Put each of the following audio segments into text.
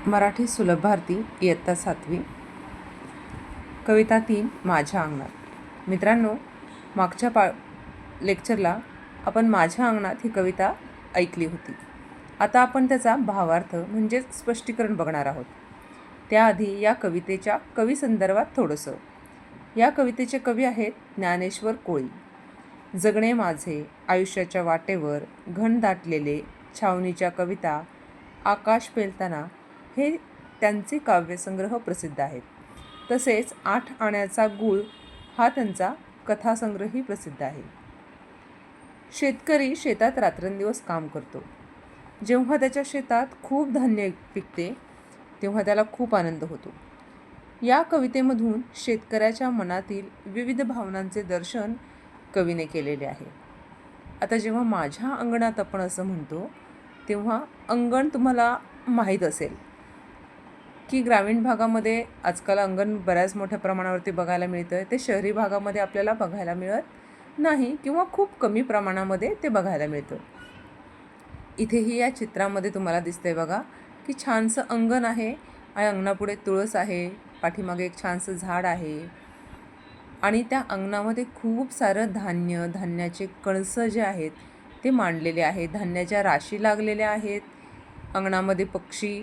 मराठी सुलभ भारती इयत्ता 7वी. कविता 3 माझ्या अंगणात. मित्रांनो, मागच्या लेक्चरला आपण माझ्या अंगणात ही कविता ऐकली होती. आता आपण त्याचा भावार्थ म्हणजेच स्पष्टीकरण बघणार आहोत. त्याआधी या कवितेच्या कवीसंदर्भात थोडंसं. या कवितेचे कवी आहेत ज्ञानेश्वर कोळी. जगणे माझे, आयुष्याच्या वाटेवर, घन दाटलेले, छावणीच्या कविता, आकाश पेलताना हे त्यांचे काव्यसंग्रह प्रसिद्ध आहेत. तसेच 8 आण्याचा गूळ हा त्यांचा कथासंग्रहही प्रसिद्ध आहे. शेतकरी शेतात रात्रंदिवस काम करतो. जेव्हा त्याच्या शेतात खूप धान्य पिकते तेव्हा त्याला खूप आनंद होतो. या कवितेमधून शेतकऱ्याच्या मनातील विविध भावनांचे दर्शन कवीने केलेले आहे. आता जेव्हा माझ्या अंगणात आपण असं म्हणतो तेव्हा अंगण तुम्हाला माहीत असेल की ग्रामीण भागामध्ये आजकाल अंगण बऱ्याच मोठ्या प्रमाणावरती बघायला मिळतं. ते शहरी भागामध्ये आपल्याला बघायला मिळत नाही किंवा खूप कमी प्रमाणामध्ये ते बघायला मिळतं. इथेही या चित्रामध्ये तुम्हाला दिसतंय बघा की छानसं अंगण आहे आणि अंगणापुढे तुळस आहे, पाठीमागे एक छानसं झाड आहे आणि त्या अंगणामध्ये खूप सारं धान्याचे कणसं जे आहेत ते मांडलेले आहेत. धान्याच्या राशी लागलेल्या आहेत. अंगणामध्ये पक्षी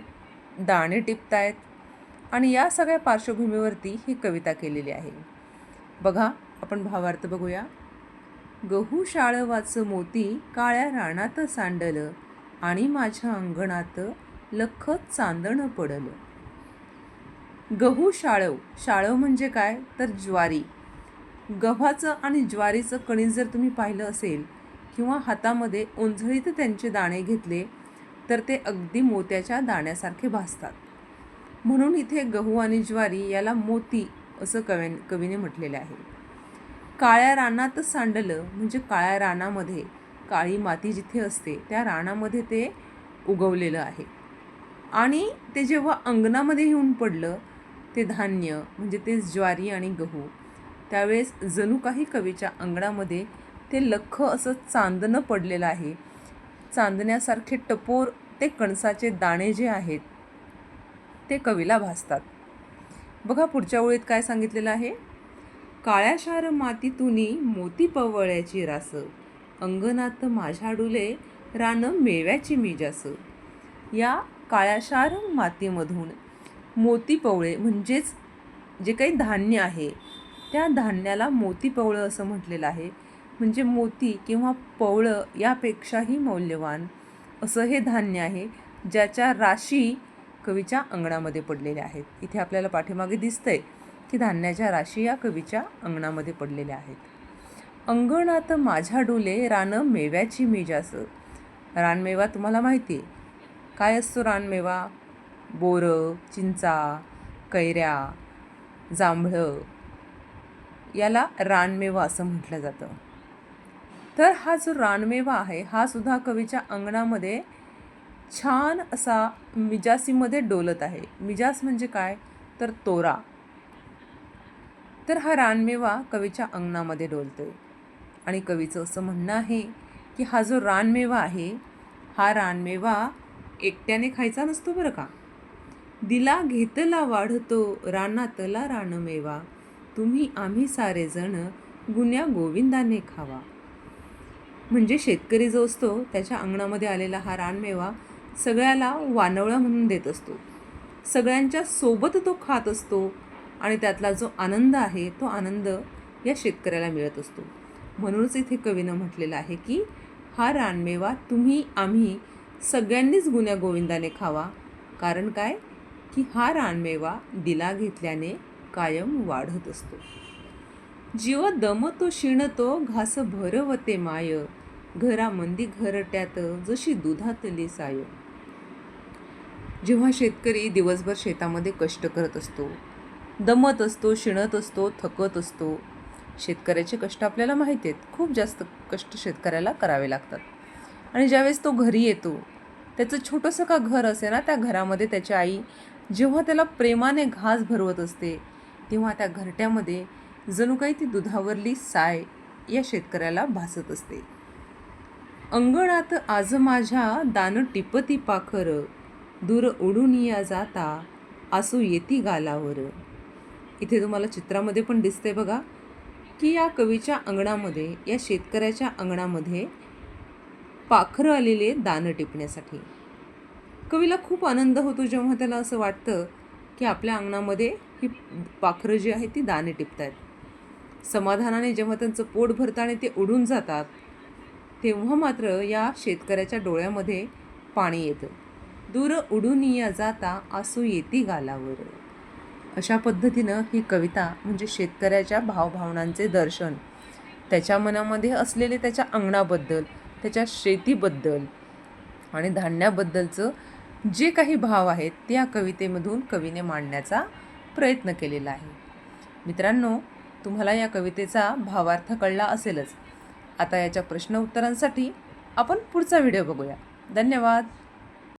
दाणे टिपतायत आणि या सगळ्या पार्श्वभूमीवरती ही कविता केलेली आहे. बघा, आपण भावार्थ बघूया. गहू शाळवाचं मोती काळ्या रानात सांडलं आणि माझ्या अंगणात लखत चांदणं पडलं. गहू शाळव म्हणजे काय तर ज्वारी. गव्हाचं आणि ज्वारीचं कणीस जर तुम्ही पाहिलं असेल किंवा हातामध्ये ओंजळीत त्यांचे दाणे घेतले तर ते अगदी मोत्याच्या दाण्यासारखे भासतात. म्हणून इथे गहू आणि ज्वारी याला मोती असं कवीने म्हटलेले आहे. काळ्या रानात सांडलं म्हणजे काळ्या रानामध्ये, काळी माती जिथे असते त्या रानामध्ये ते उगवलेलं आहे आणि ते जेव्हा अंगणामध्ये येऊन पडलं ते धान्य म्हणजे ते ज्वारी आणि गहू, त्यावेळेस जणू काही कवीच्या अंगणामध्ये ते लख्ख असं चांदणं पडलेलं आहे. चांदण्यासारखे टपोर ते कणसाचे दाणे जे आहेत ते कवीला भासतात. बघा पुढच्या ओळीत काय सांगितलेलं आहे. काळ्याशार मातीतुनी मोती पवळ्याची रास, अंगणात माझ्या डुले रान मेव्याची मी जास. या काळ्याशार मातीमधून मोती पवळे म्हणजेच जे काही धान्य आहे त्या धान्याला मोती पवळं असं म्हटलेलं आहे. म्हणजे मोती किंवा पवळं यापेक्षाही मौल्यवान असं हे धान्य आहे ज्याच्या राशी कवीच्या अंगणामध्ये पडलेल्या आहेत. इथे आपल्याला पाठीमागे दिसतंय की धान्याच्या राशी या कवीच्या अंगणामध्ये पडलेल्या आहेत. अंगणात माझ्या डोले रान मेव्याची मी जास. रानमेवा तुम्हाला माहिती आहे काय असतो. रानमेवा बोरं, चिंचा, कैऱ्या, जांभळं याला रानमेवा असं म्हटलं जातं. तर हा जो रानमेवा आहे हा सुद्धा कवीच्या अंगणामध्ये छान असा मिजासीमध्ये डोलत आहे. मिजास म्हणजे काय तर तोरा. तर हा रानमेवा कवीच्या अंगणामध्ये डोलतोय आणि कवीचं असं म्हणणं आहे की हा जो रानमेवा आहे हा रानमेवा एकट्याने खायचा नसतो बरं का. दिला घेतला वाढतो रानातला रानमेवा, तुम्ही आम्ही सारे जण गुण्या गोविंदाने खावा. म्हणजे शेतकरी जो असतो त्याच्या अंगणामध्ये आलेला हा रानमेवा सगळ्याला वानवळा म्हणून देत असतो. सगळ्यांच्या सोबत तो खात असतो आणि त्यातला जो आनंद आहे तो आनंद या शेतकऱ्याला मिळत असतो. म्हणूनच इथे कवीनं म्हटलेलं आहे की हा रानमेवा तुम्ही आम्ही सगळ्यांनीच गुण्या गोविंदाने खावा. कारण काय की हा रानमेवा दिला घेतल्याने कायम वाढत असतो. जीव दमतो शिणतो घास भरवते माय, घरामंदी घरट्यात जशी दुधातली साय. जेव्हा शेतकरी दिवसभर शेतामध्ये कष्ट करत असतो, दमत असतो, शिणत असतो, थकत असतो. शेतकऱ्याचे कष्ट आपल्याला माहिती आहेत. खूप जास्त कष्ट शेतकऱ्याला करावे लागतात आणि ज्यावेळेस तो घरी येतो त्याचं छोटंसं का घर असे ना त्या घरामध्ये त्याची आई जेव्हा त्याला प्रेमाने घास भरवत असते तेव्हा त्या घरट्यामध्ये जणू काही ती दुधावरली साय या शेतकऱ्याला भासत असते. अंगणात आज माझ्या दान टिपती पाखर, दूर उडून या जाता आसू येती गालावर. इथे तुम्हाला चित्रामध्ये पण दिसते बघा की या कवीच्या अंगणामध्ये, या शेतकऱ्याच्या अंगणामध्ये पाखरं आलेले दाणं टिपण्यासाठी. कवीला खूप आनंद होतो जेव्हा त्याला असं वाटतं की आपल्या अंगणामध्ये ही पाखरं जी आहेत ती दाणे टिपतायत. समाधानाने जेव्हा त्यांचं पोट भरतं आणि ते उडून जातात, तेव्हा मात्र या शेतकऱ्याच्या डोळ्यामध्ये पाणी येतं. दूर उडून या जाता आसू येती गालावर. अशा पद्धतीनं ही कविता म्हणजे शेतकऱ्याच्या भावभावनांचे दर्शन, त्याच्या मनामध्ये असलेले त्याच्या अंगणाबद्दल, त्याच्या शेतीबद्दल आणि धान्याबद्दलचं जे काही भाव आहेत ते या कवितेमधून कवीने मांडण्याचा प्रयत्न केलेला आहे. मित्रांनो, तुम्हाला या कवितेचा भावार्थ कळला असेलच. आता याच्या प्रश्न उत्तरांसाठी आपण पुढचा व्हिडिओ बघूया. धन्यवाद.